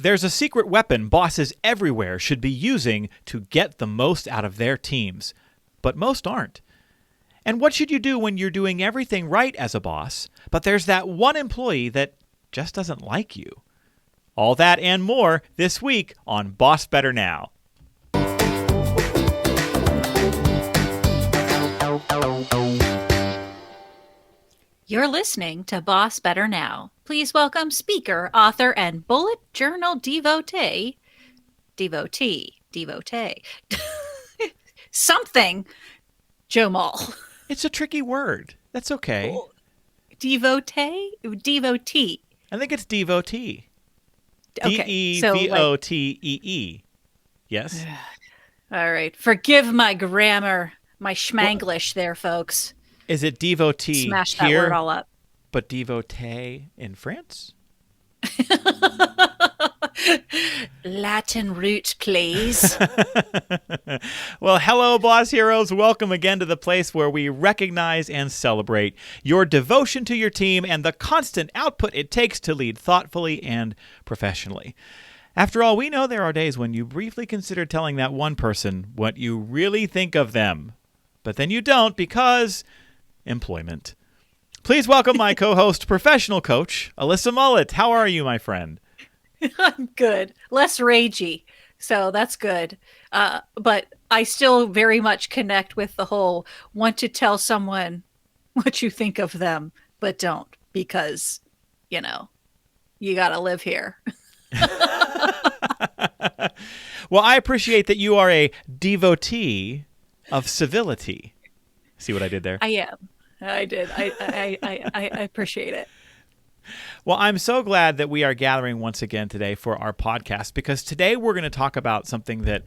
There's a secret weapon bosses everywhere should be using to get the most out of their teams, but most aren't. And what should you do when you're doing everything right as a boss, but there's that one employee that just doesn't like you? All that and more this week on BossBetter Now. You're listening to BossBetter Now. Please welcome speaker, author, and bullet journal devotee, something, Joe Mull. It's a tricky word. That's okay. Devotee? I think it's devotee. Okay, D-E-V-O-T-E-E. Yes? All right. Forgive my grammar, my schmanglish there, folks. Is it devotee Smash here, that word all up. but devotee in France? Latin root, please. Well, hello, Boss Heroes. Welcome again to the place where we recognize and celebrate your devotion to your team and the constant output it takes to lead thoughtfully and professionally. After all, we know there are days when you briefly consider telling that one person what you really think of them, but then you don't because employment. Please welcome my co-host, professional coach, Alyssa Mullet. How are you, my friend? I'm good. Less ragey. So that's good. But I still very much connect with the whole want to tell someone what you think of them, but don't because, you got to live here. Well, I appreciate that you are a devotee of civility. See what I did there? I am. I did. I appreciate it. Well, I'm so glad that we are gathering once again today for our podcast because today we're going to talk about something that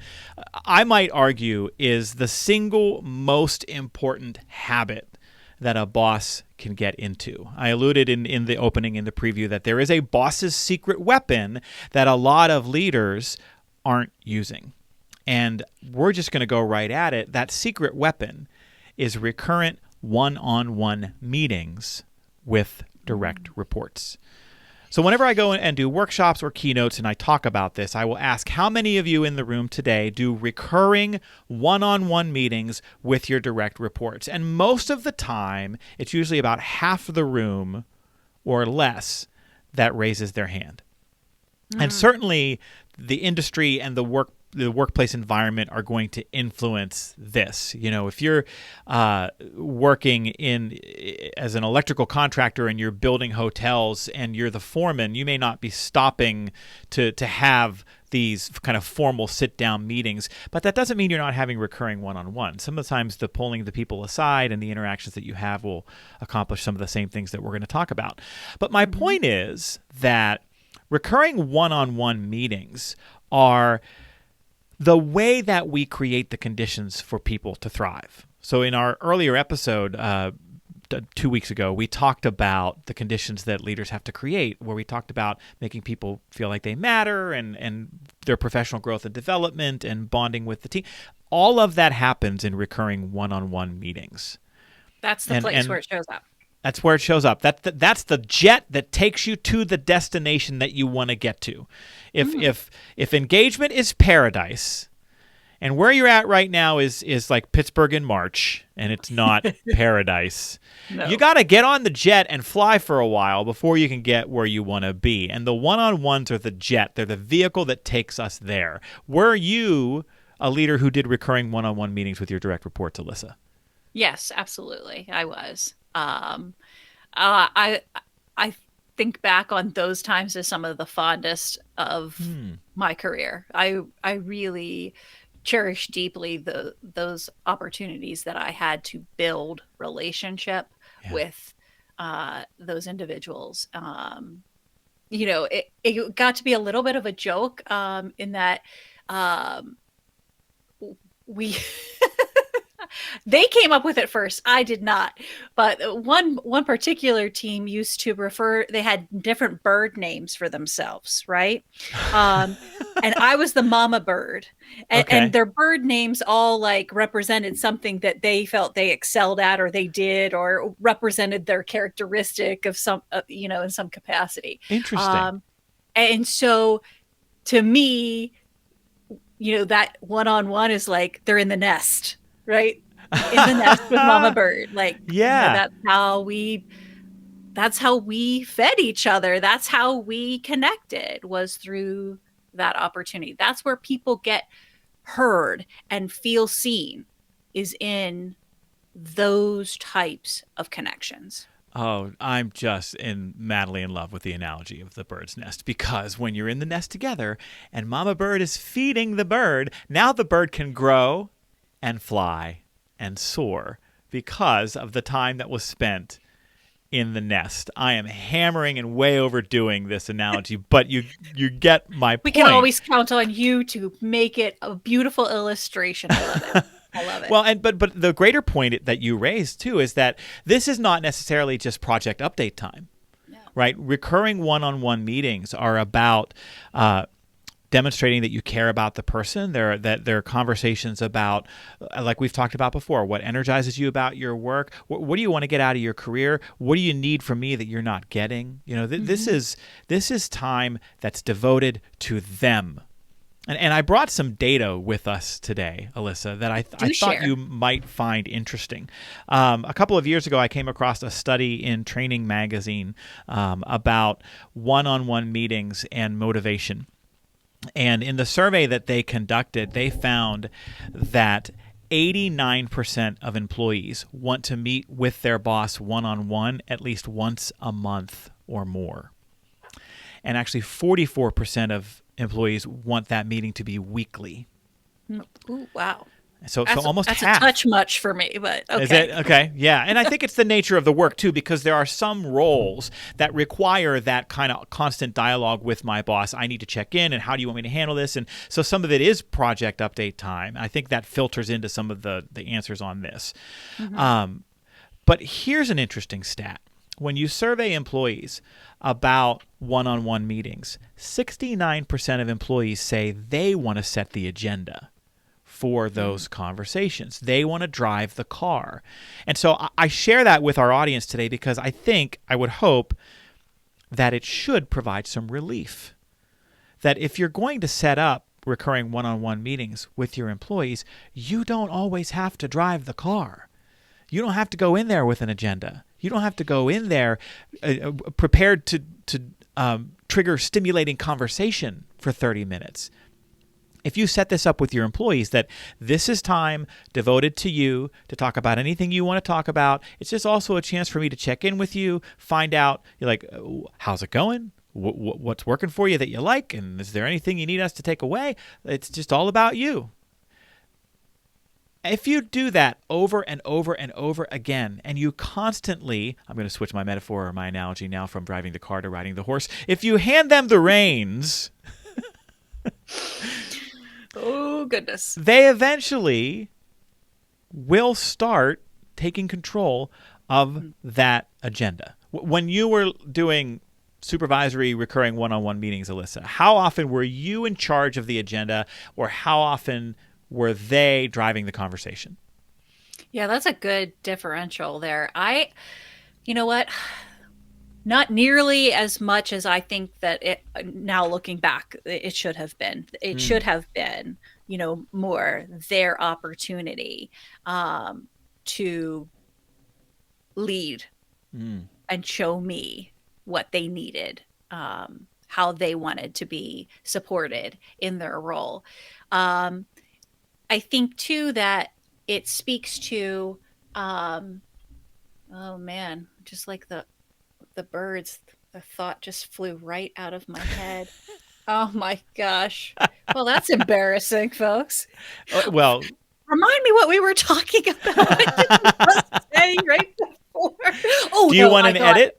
I might argue is the single most important habit that a boss can get into. I alluded in the opening, in the preview, that there is a boss's secret weapon that a lot of leaders aren't using. And we're just going to go right at it. That secret weapon is recurrent one-on-one meetings with direct reports. So whenever I go and do workshops or keynotes and I talk about this, I will ask how many of you in the room today do recurring one-on-one meetings with your direct reports? And most of the time, it's usually about half the room or less that raises their hand. And certainly the industry and the workplace environment are going to influence this. If you're working as an electrical contractor and you're building hotels and you're the foreman, you may not be stopping to have these kind of formal sit-down meetings, but that doesn't mean you're not having recurring one-on-one. Sometimes the pulling the people aside and the interactions that you have will accomplish some of the same things that we're going to talk about. But my point is that recurring one-on-one meetings are the way that we create the conditions for people to thrive. So in our earlier episode 2 weeks ago, we talked about the conditions that leaders have to create, where we talked about making people feel like they matter and their professional growth and development and bonding with the team. All of that happens in recurring one-on-one meetings. That's the place where it shows up. That's where it shows up. That's the jet that takes you to the destination that you want to get to. If engagement is paradise, and where you're at right now is like Pittsburgh in March, and it's not paradise, no. You got to get on the jet and fly for a while before you can get where you want to be. And the one-on-ones are the jet. They're the vehicle that takes us there. Were you a leader who did recurring one-on-one meetings with your direct reports, Alyssa? Yes, absolutely. I was. I think back on those times as some of the fondest of my career. I really cherish deeply those opportunities that I had to build relationship with those individuals. It got to be a little bit of a joke in that we they came up with it first. I did not. But one particular team used to they had different bird names for themselves, right? And I was the mama bird. And their bird names all represented something that they felt they excelled at or they did or represented their characteristic of some, in some capacity. Interesting. And so to me, that one-on-one is like they're in the nest, right? In the nest with Mama Bird. Like, Yeah. that's how we fed each other. That's how we connected, was through that opportunity. That's where people get heard and feel seen, is in those types of connections. Oh, I'm just madly in love with the analogy of the bird's nest, because when you're in the nest together and Mama Bird is feeding the bird, now the bird can grow and fly and soar because of the time that was spent in the nest. I am hammering and way overdoing this analogy, but you get my point. We can always count on you to make it a beautiful illustration. I love it. I love it. Well, but the greater point that you raised too is that this is not necessarily just project update time, right? Recurring one-on-one meetings are about demonstrating that you care about the person. There are conversations about, like we've talked about before, what energizes you about your work. What do you want to get out of your career? What do you need from me that you're not getting? This is time that's devoted to them. And I brought some data with us today, Alyssa, that I thought you might find interesting. A couple of years ago, I came across a study in Training Magazine about one-on-one meetings and motivation. And in the survey that they conducted, they found that 89% of employees want to meet with their boss one-on-one at least once a month or more. And actually 44% of employees want that meeting to be weekly. Ooh, wow. So almost that's half. a touch much for me, but okay. Is it? Okay, yeah. And I think it's the nature of the work, too, because there are some roles that require that kind of constant dialogue with my boss. I need to check in, and how do you want me to handle this? And so some of it is project update time. I think that filters into some of the answers on this. Mm-hmm. But here's an interesting stat. When you survey employees about one-on-one meetings, 69% of employees say they want to set the agenda for those conversations. They want to drive the car. And so I share that with our audience today because I would hope that it should provide some relief. That if you're going to set up recurring one-on-one meetings with your employees, you don't always have to drive the car. You don't have to go in there with an agenda. You don't have to go in there prepared to trigger stimulating conversation for 30 minutes. If you set this up with your employees, that this is time devoted to you to talk about anything you want to talk about. It's just also a chance for me to check in with you, find out, you're like, how's it going? What's working for you that you like? And is there anything you need us to take away? It's just all about you. If you do that over and over and over again, and you constantly, I'm going to switch my metaphor or my analogy now from driving the car to riding the horse. If you hand them the reins, oh, goodness, they eventually will start taking control of that agenda. When you were doing supervisory recurring one-on-one meetings, Alyssa, how often were you in charge of the agenda, or how often were they driving the conversation? Yeah, that's a good differential there. You know what? Not nearly as much as I think that it, now looking back, it should have been. It should have been, more their opportunity to lead and show me what they needed, how they wanted to be supported in their role. I think too that it speaks to, oh man, just like the birds, the thought just flew right out of my head. Oh my gosh. Well, that's embarrassing, folks. Well, remind me what we were talking about. I didn't say right before. Oh, do you want an edit?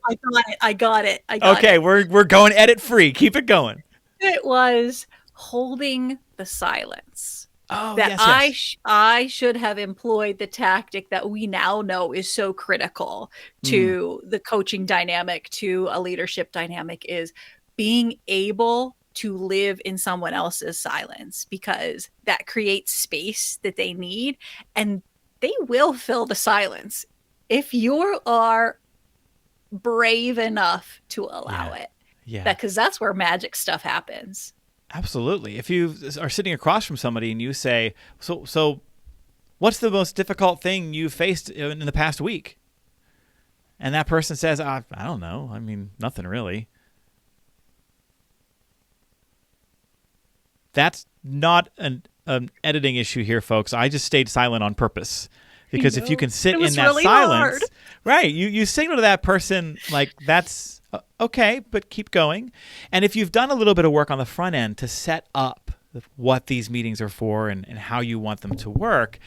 I got it. Okay, we're going edit free. Keep it going. It was holding the silence. Oh, that yes. I should have employed the tactic that we now know is so critical to the coaching dynamic, to a leadership dynamic, is being able to live in someone else's silence, because that creates space that they need, and they will fill the silence if you are brave enough to allow it. Yeah. Because that's where magic stuff happens. Absolutely. If you are sitting across from somebody and you say, so what's the most difficult thing you faced in the past week? And that person says, I don't know. I mean, nothing really. That's not an editing issue here, folks. I just stayed silent on purpose. Because if you can sit in that really silence, hard. right, you signal to that person, like, that's okay, but keep going. And if you've done a little bit of work on the front end to set up what these meetings are for and how you want them to work,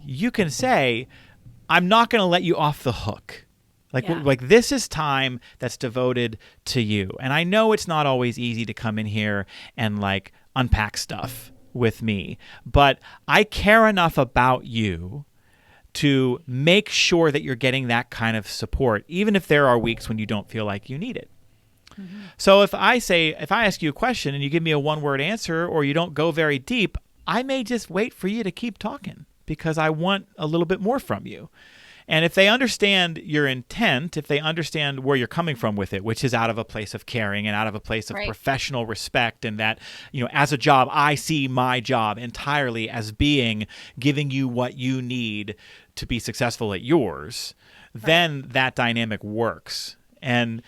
you can say, I'm not going to let you off the hook. Like this is time that's devoted to you. And I know it's not always easy to come in here and like unpack stuff with me, but I care enough about you to make sure that you're getting that kind of support, even if there are weeks when you don't feel like you need it. Mm-hmm. So if I ask you a question and you give me a one-word answer or you don't go very deep, I may just wait for you to keep talking because I want a little bit more from you. And if they understand your intent, if they understand where you're coming from with it, which is out of a place of caring and out of a place of professional respect, and that, as a job, I see my job entirely as being giving you what you need to be successful at yours, then that dynamic works. And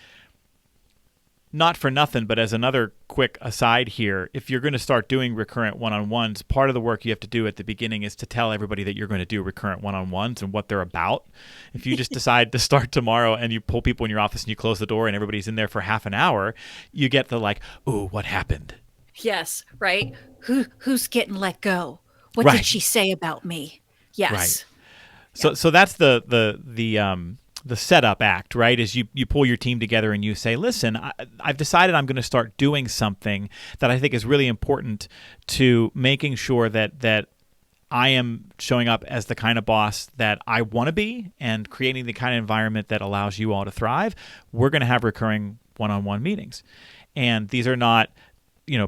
not for nothing, but as another quick aside here, if you're going to start doing recurrent one-on-ones, part of the work you have to do at the beginning is to tell everybody that you're going to do recurrent one-on-ones and what they're about. If you just decide to start tomorrow and you pull people in your office and you close the door and everybody's in there for half an hour, you get the like, ooh, what happened? Yes, right. Who's getting let go? What did she say about me? Yes. Right. So that's the setup act, right? Is you pull your team together and you say, listen, I've decided I'm going to start doing something that I think is really important to making sure that I am showing up as the kind of boss that I want to be and creating the kind of environment that allows you all to thrive. We're going to have recurring one-on-one meetings. And these are not,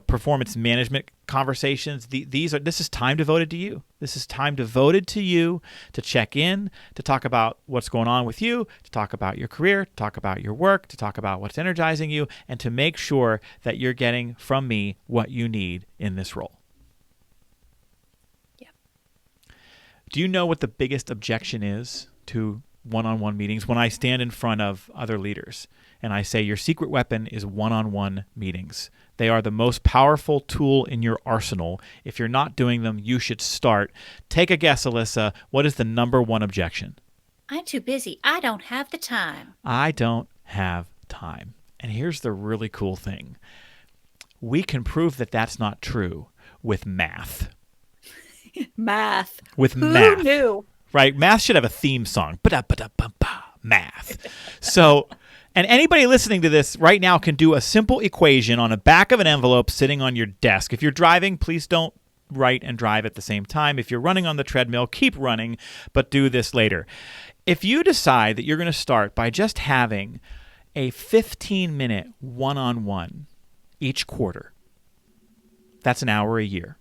performance management conversations. This is time devoted to you. This is time devoted to you to check in, to talk about what's going on with you, to talk about your career, to talk about your work, to talk about what's energizing you, and to make sure that you're getting from me what you need in this role. Yeah. Do you know what the biggest objection is to one-on-one meetings? When I stand in front of other leaders and I say your secret weapon is one-on-one meetings. They are the most powerful tool in your arsenal. If you're not doing them, you should start. Take a guess, Alyssa. What is the number one objection? I'm too busy. I don't have the time. I don't have time. And here's the really cool thing. We can prove that that's not true with math. Math. With math. Who knew? Right? Math should have a theme song. Math. So... And anybody listening to this right now can do a simple equation on the back of an envelope sitting on your desk. If you're driving, please don't write and drive at the same time. If you're running on the treadmill, keep running, but do this later. If you decide that you're going to start by just having a 15-minute one-on-one each quarter, that's an hour a year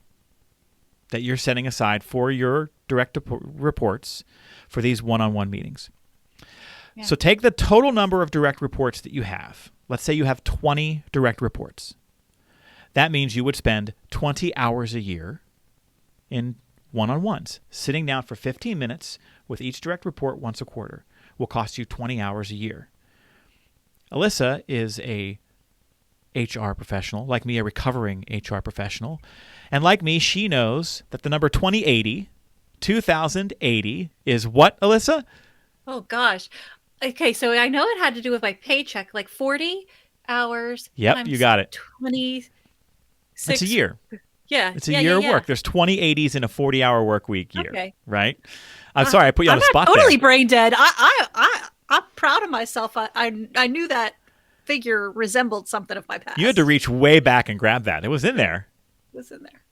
that you're setting aside for your direct reports for these one-on-one meetings. Yeah. So take the total number of direct reports that you have. Let's say you have 20 direct reports. That means you would spend 20 hours a year in one-on-ones. Sitting down for 15 minutes with each direct report once a quarter will cost you 20 hours a year. Alyssa is a HR professional, like me, a recovering HR professional. And like me, she knows that the number 2080 is what, Alyssa? Oh, gosh. Okay, so I know it had to do with my paycheck, like 40 hours. Yep, you got it. 26. It's a year. Yeah. It's a year of work. There's 2080s in a 40-hour work week year, okay. Right? I'm sorry, I put you on the spot there. I'm totally brain dead. I'm proud of myself. I knew that figure resembled something of my past. You had to reach way back and grab that. It was in there. It was in there.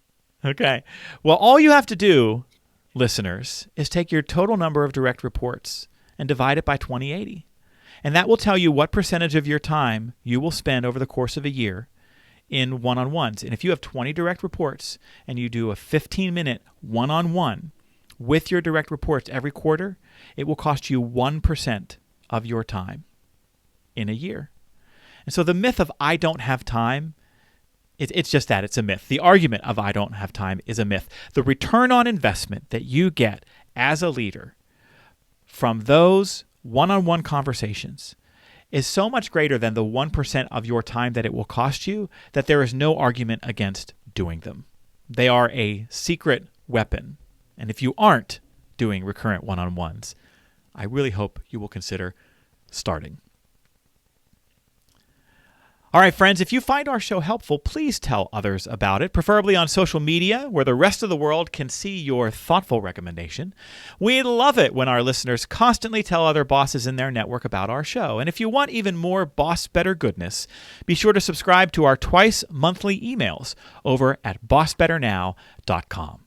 Okay. Well, all you have to do, listeners, is take your total number of direct reports and divide it by 2080. And that will tell you what percentage of your time you will spend over the course of a year in one-on-ones. And if you have 20 direct reports and you do a 15-minute one-on-one with your direct reports every quarter, it will cost you 1% of your time in a year. And so the myth of I don't have time It's just that. It's a myth. The argument of I don't have time is a myth. The return on investment that you get as a leader from those one-on-one conversations is so much greater than the 1% of your time that it will cost you that there is no argument against doing them. They are a secret weapon. And if you aren't doing recurrent one-on-ones, I really hope you will consider starting. All right, friends, if you find our show helpful, please tell others about it, preferably on social media where the rest of the world can see your thoughtful recommendation. We love it when our listeners constantly tell other bosses in their network about our show. And if you want even more BossBetter goodness, be sure to subscribe to our twice monthly emails over at bossbetternow.com.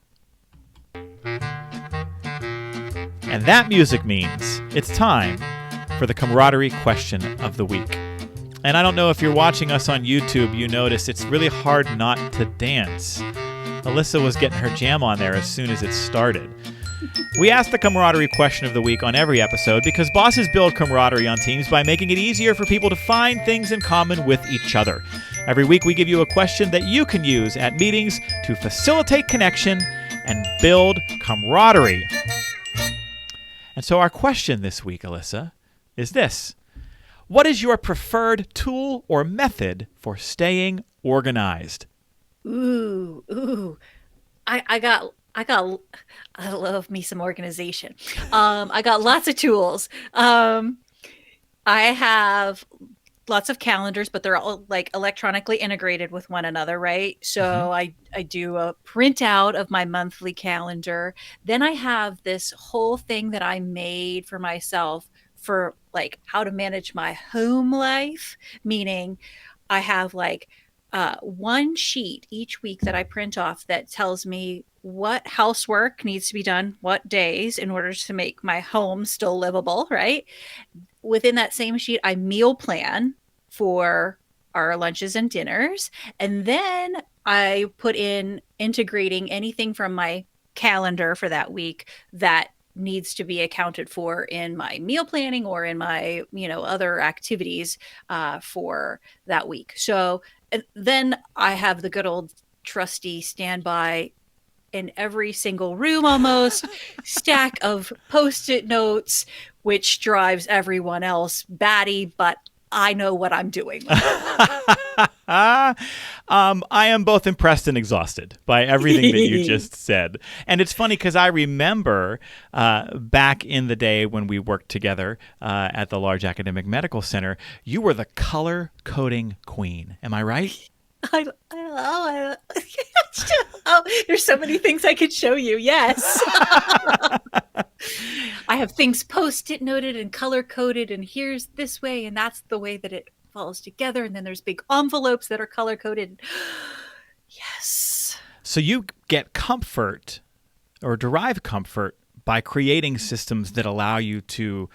And that music means it's time for the camaraderie question of the week. And I don't know if you're watching us on YouTube, you notice it's really hard not to dance. Alyssa was getting her jam on there as soon as it started. We ask the camaraderie question of the week on every episode because bosses build camaraderie on teams by making it easier for people to find things in common with each other. Every week we give you a question that you can use at meetings to facilitate connection and build camaraderie. And so our question this week, Alyssa, is this. What is your preferred tool or method for staying organized? Ooh. I love me some organization. I got lots of tools. I have lots of calendars, but they're all like electronically integrated with one another, right? So I do a printout of my monthly calendar. Then I have this whole thing that I made for myself for like how to manage my home life, meaning I have like one sheet each week that I print off that tells me what housework needs to be done, what days in order to make my home still livable, right? Within that same sheet, I meal plan for our lunches and dinners. And then I put in integrating anything from my calendar for that week that needs to be accounted for in my meal planning or in my, other activities for that week. So then I have the good old trusty standby in every single room almost stack of Post-it notes, which drives everyone else batty, but I know what I'm doing. I am both impressed and exhausted by everything that you just said. And it's funny because I remember back in the day when we worked together at the large academic medical center, you were the color coding queen. Am I right? There's so many things I could show you. Yes. I have things Post-it noted and color coded, and here's this way, and that's the way that it falls together. And then there's big envelopes that are color coded. Yes. So you get comfort or derive comfort by creating systems that allow you to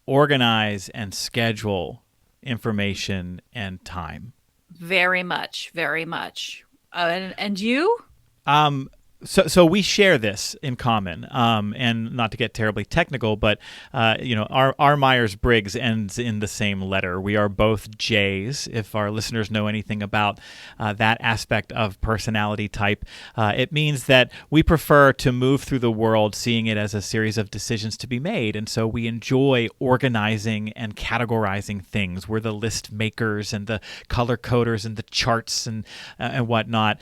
organize and schedule information and time. Very much, very much. And you? So we share this in common, and not to get terribly technical, but our Myers-Briggs ends in the same letter. We are both J's. If our listeners know anything about that aspect of personality type, it means that we prefer to move through the world seeing it as a series of decisions to be made, and so we enjoy organizing and categorizing things. We're the list makers and the color coders and the charts and whatnot.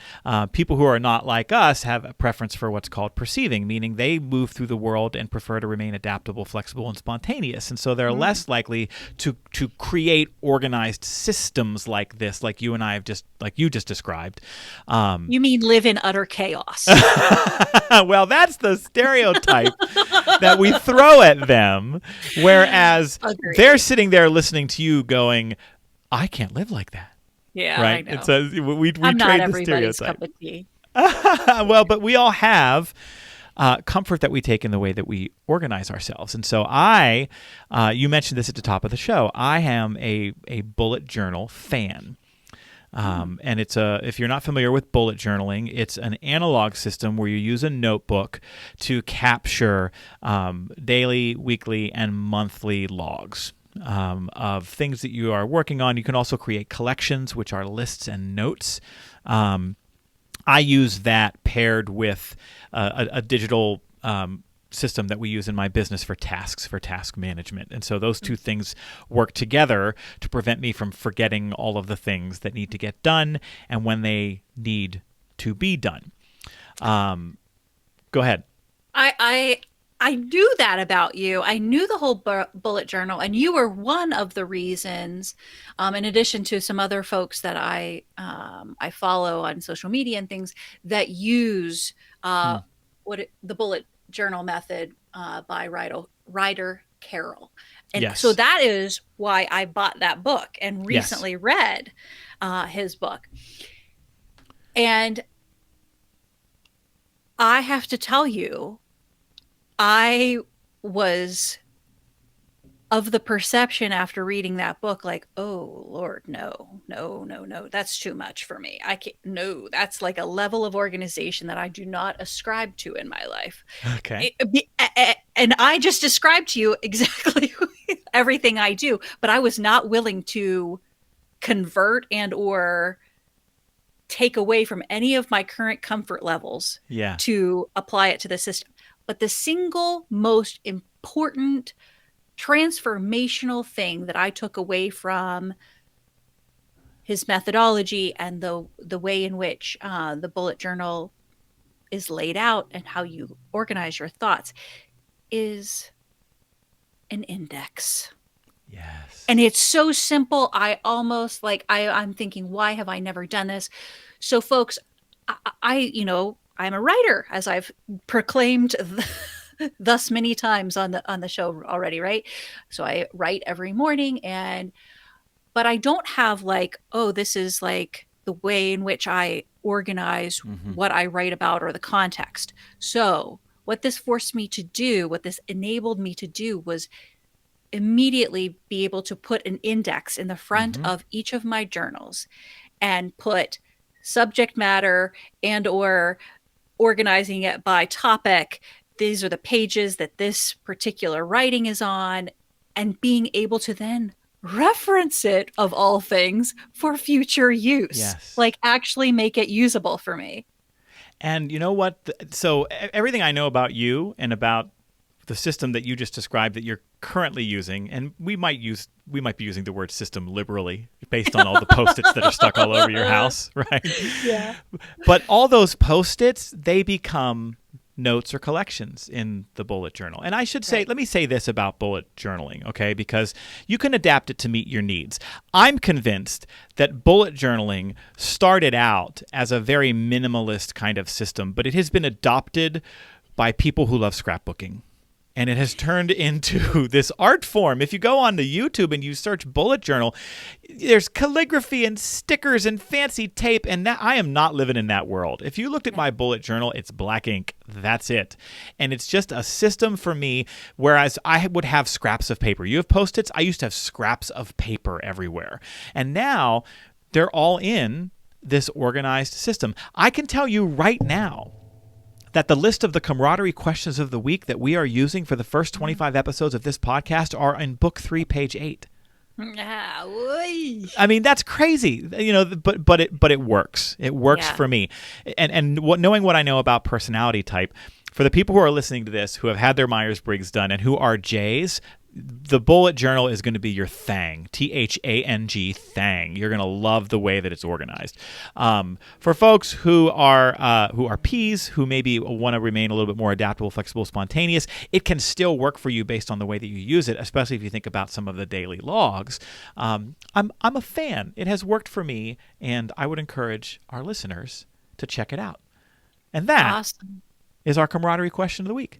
People who are not like us have a preference for what's called perceiving, meaning they move through the world and prefer to remain adaptable, flexible, and spontaneous. And so they're less likely to create organized systems like this, like you and I have just described. You mean live in utter chaos? Well, that's the stereotype that we throw at them, whereas they're sitting there listening to you going, I can't live like that. Yeah, right? I know. It's we I'm trade not the everybody's stereotype. cup of tea. Well, but we all have comfort that we take in the way that we organize ourselves. And so you mentioned this at the top of the show, I am a bullet journal fan. And it's if you're not familiar with bullet journaling, it's an analog system where you use a notebook to capture daily, weekly, and monthly logs. of things that you are working on. You can also create collections, which are lists and notes. I use that paired with a digital system that we use in my business for tasks, for task management. And so those two things work together to prevent me from forgetting all of the things that need to get done and when they need to be done. Go ahead. I knew that about you. I knew the whole bullet journal, and you were one of the reasons, in addition to some other folks that I follow on social media and things that use the bullet journal method by Ryder Carroll. And so that is why I bought that book and recently read his book. And I have to tell you, I was of the perception after reading that book, like, oh Lord, no, that's too much for me. I can't, no, that's like a level of organization that I do not ascribe to in my life. Okay. And I just described to you exactly everything I do, but I was not willing to convert and or take away from any of my current comfort levels to apply it to the system. But the single most important transformational thing that I took away from his methodology and the way in which the bullet journal is laid out and how you organize your thoughts is an index. Yes. And it's so simple. I almost I'm thinking, why have I never done this? So folks, I'm a writer, as I've proclaimed thus many times on the show already, right? So I write every morning, but I don't have this is like the way in which I organize what I write about or the context. So what this forced me to do, what this enabled me to do, was immediately be able to put an index in the front of each of my journals and put subject matter and or organizing it by topic. These are the pages that this particular writing is on, and being able to then reference it, of all things, for future use. Yes. Like actually make it usable for me. And you know what? So everything I know about you and about the system that you just described that you're currently using, and we might be using the word system liberally based on all the Post-its that are stuck all over your house, right? Yeah. But all those Post-its, they become notes or collections in the bullet journal. And I should say, let me say this about bullet journaling, okay? Because you can adapt it to meet your needs. I'm convinced that bullet journaling started out as a very minimalist kind of system, but it has been adopted by people who love scrapbooking. And it has turned into this art form. If you go on to YouTube and you search bullet journal, there's calligraphy and stickers and fancy tape. And I am not living in that world. If you looked at my bullet journal, it's black ink. That's it. And it's just a system for me, whereas I would have scraps of paper. You have Post-its. I used to have scraps of paper everywhere. And now they're all in this organized system. I can tell you right now that the list of the camaraderie questions of the week that we are using for the first 25 episodes of this podcast are in book 3, page 8. I mean, that's crazy, but it works. It works for me. And knowing what I know about personality type, for the people who are listening to this, who have had their Myers-Briggs done and who are J's, the bullet journal is going to be your thang, THANG, thang. You're going to love the way that it's organized. For folks who are P's, who maybe want to remain a little bit more adaptable, flexible, spontaneous, it can still work for you based on the way that you use it, especially if you think about some of the daily logs. I'm a fan. It has worked for me, and I would encourage our listeners to check it out. And that is our camaraderie question of the week.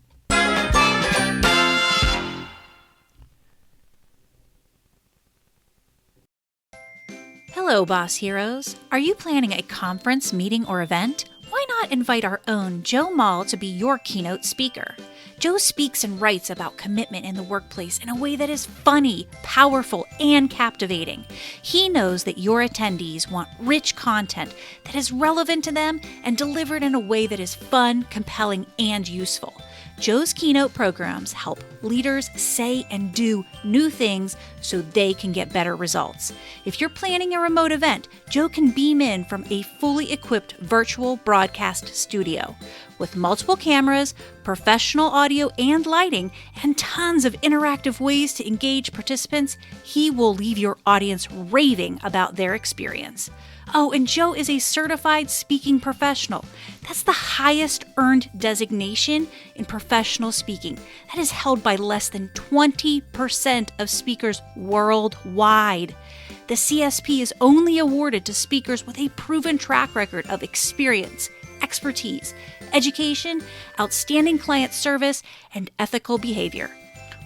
Hello, Boss Heroes. Are you planning a conference, meeting, or event? Why not invite our own Joe Mull to be your keynote speaker? Joe speaks and writes about commitment in the workplace in a way that is funny, powerful, and captivating. He knows that your attendees want rich content that is relevant to them and delivered in a way that is fun, compelling, and useful. Joe's keynote programs help leaders say and do new things so they can get better results. If you're planning a remote event, Joe can beam in from a fully equipped virtual broadcast studio. With multiple cameras, professional audio and lighting, and tons of interactive ways to engage participants, he will leave your audience raving about their experience. Oh, and Joe is a certified speaking professional. That's the highest earned designation in professional speaking. That is held by less than 20% of speakers worldwide. The CSP is only awarded to speakers with a proven track record of experience, expertise, education, outstanding client service, and ethical behavior.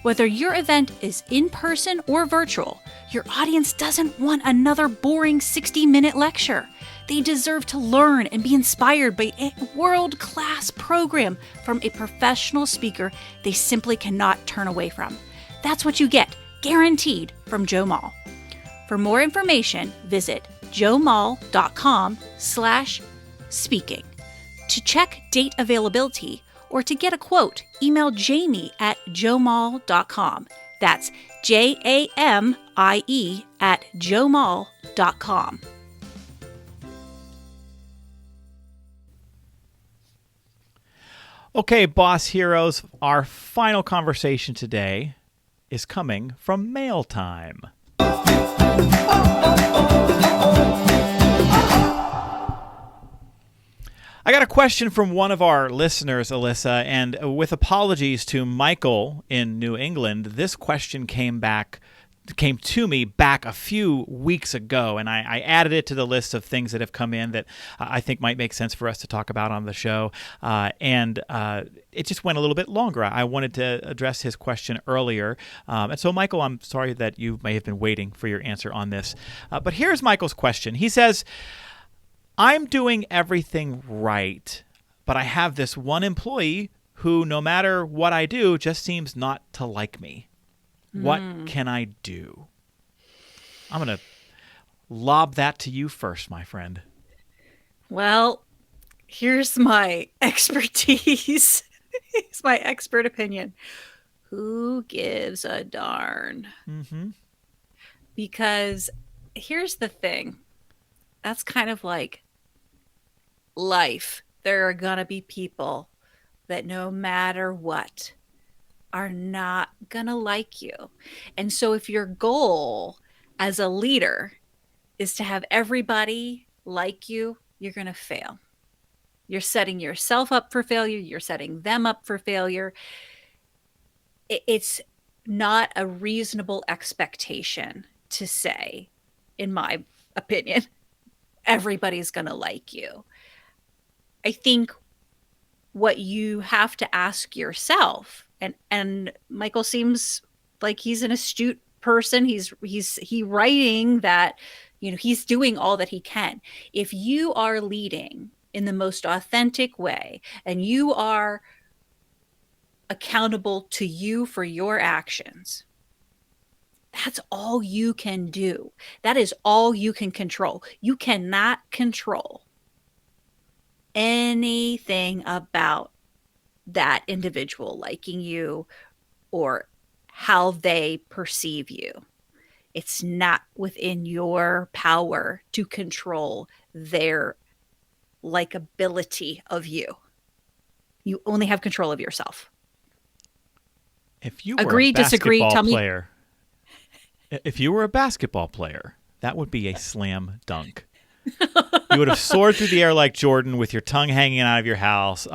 Whether your event is in person or virtual, your audience doesn't want another boring 60-minute lecture. They deserve to learn and be inspired by a world-class program from a professional speaker they simply cannot turn away from. That's what you get, guaranteed, from Joe Mull. For more information, visit joemull.com/speaking. To check date availability or to get a quote, email Jamie at joemull.com. That's JAMIE at joemull.com. Okay, boss heroes, our final conversation today is coming from mail time. I got a question from one of our listeners, Alyssa, and with apologies to Michael in New England, this question came to me back a few weeks ago, and I added it to the list of things that have come in that I think might make sense for us to talk about on the show, and it just went a little bit longer. I wanted to address his question earlier, and so Michael, I'm sorry that you may have been waiting for your answer on this, but here's Michael's question. He says, I'm doing everything right, but I have this one employee who, no matter what I do, just seems not to like me. What can I do? I'm going to lob that to you first, my friend. Well, here's my expertise. It's my expert opinion. Who gives a darn? Mm-hmm. Because here's the thing. That's kind of like life. There are going to be people that no matter what are not going to like you. And so if your goal as a leader is to have everybody like you, you're going to fail. You're setting yourself up for failure. You're setting them up for failure. It's not a reasonable expectation to say, in my opinion, everybody's going to like you. I think what you have to ask yourself, and Michael seems like he's an astute person. He's writing that, he's doing all that he can. If you are leading in the most authentic way and you are accountable to you for your actions, that's all you can do. That is all you can control. You cannot control anything about that individual liking you or how they perceive you. It's not within your power to control their likability of you. You only have control of yourself. If you agree, disagree, tell me. If you were a basketball player, that would be a slam dunk. You would have soared through the air like Jordan with your tongue hanging out of your mouth,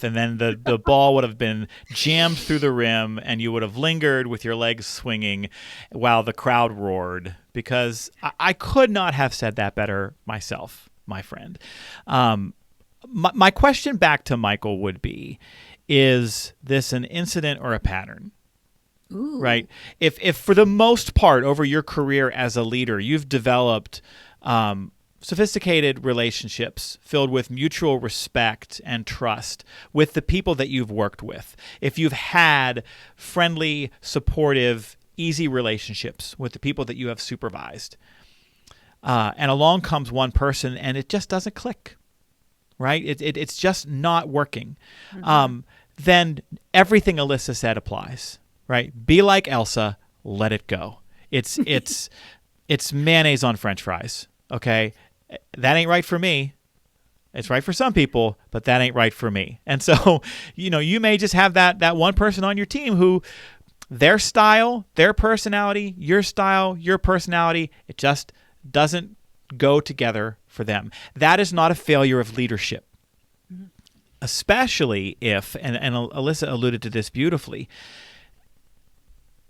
and then the ball would have been jammed through the rim, and you would have lingered with your legs swinging while the crowd roared, because I could not have said that better myself, my friend. My question back to Michael would be, is this an incident or a pattern? Ooh. Right? If for the most part over your career as a leader, you've developed sophisticated relationships filled with mutual respect and trust with the people that you've worked with, if you've had friendly, supportive, easy relationships with the people that you have supervised, and along comes one person and it just doesn't click, right? It's just not working. Mm-hmm. then everything Alyssa said applies, right? Be like Elsa, let it go. It's mayonnaise on French fries, okay? That ain't right for me. It's right for some people, but that ain't right for me. And so, you may just have that one person on your team who their style, their personality, your style, your personality, it just doesn't go together for them. That is not a failure of leadership. Mm-hmm. Especially if, and Alyssa alluded to this beautifully,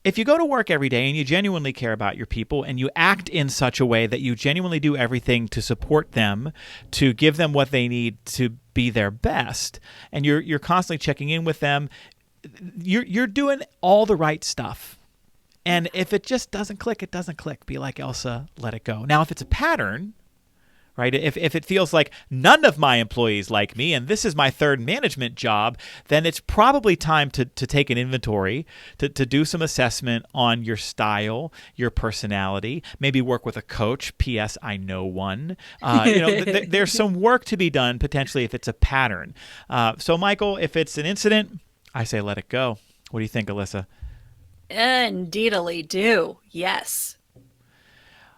if you go to work every day and you genuinely care about your people and you act in such a way that you genuinely do everything to support them, to give them what they need to be their best, and you're constantly checking in with them, you're doing all the right stuff. And if it just doesn't click, it doesn't click. Be like Elsa, let it go. Now, if it's a pattern, right? If it feels like none of my employees like me and this is my third management job, then it's probably time to take an inventory, to do some assessment on your style, your personality, maybe work with a coach. P.S. I know one. There's some work to be done potentially if it's a pattern. So, Michael, if it's an incident, I say let it go. What do you think, Alyssa? Indeedly do. Yes.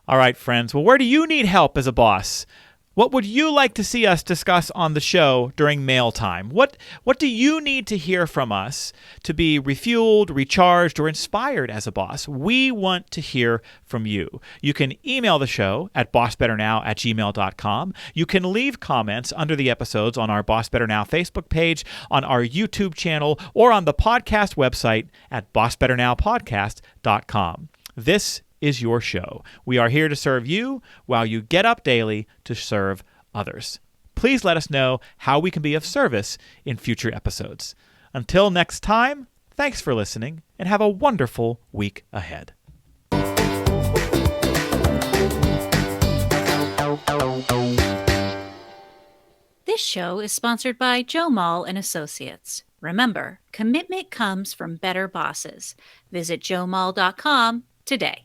All right, friends. Well, where do you need help as a boss? What would you like to see us discuss on the show during mail time? What do you need to hear from us to be refueled, recharged, or inspired as a boss? We want to hear from you. You can email the show at bossbetternow@gmail.com. You can leave comments under the episodes on our Boss Better Now Facebook page, on our YouTube channel, or on the podcast website at bossbetternowpodcast.com. This is your show. We are here to serve you while you get up daily to serve others. Please let us know how we can be of service in future episodes. Until next time, thanks for listening and have a wonderful week ahead. This show is sponsored by Joe Mull and Associates. Remember, commitment comes from better bosses. Visit joemull.com today.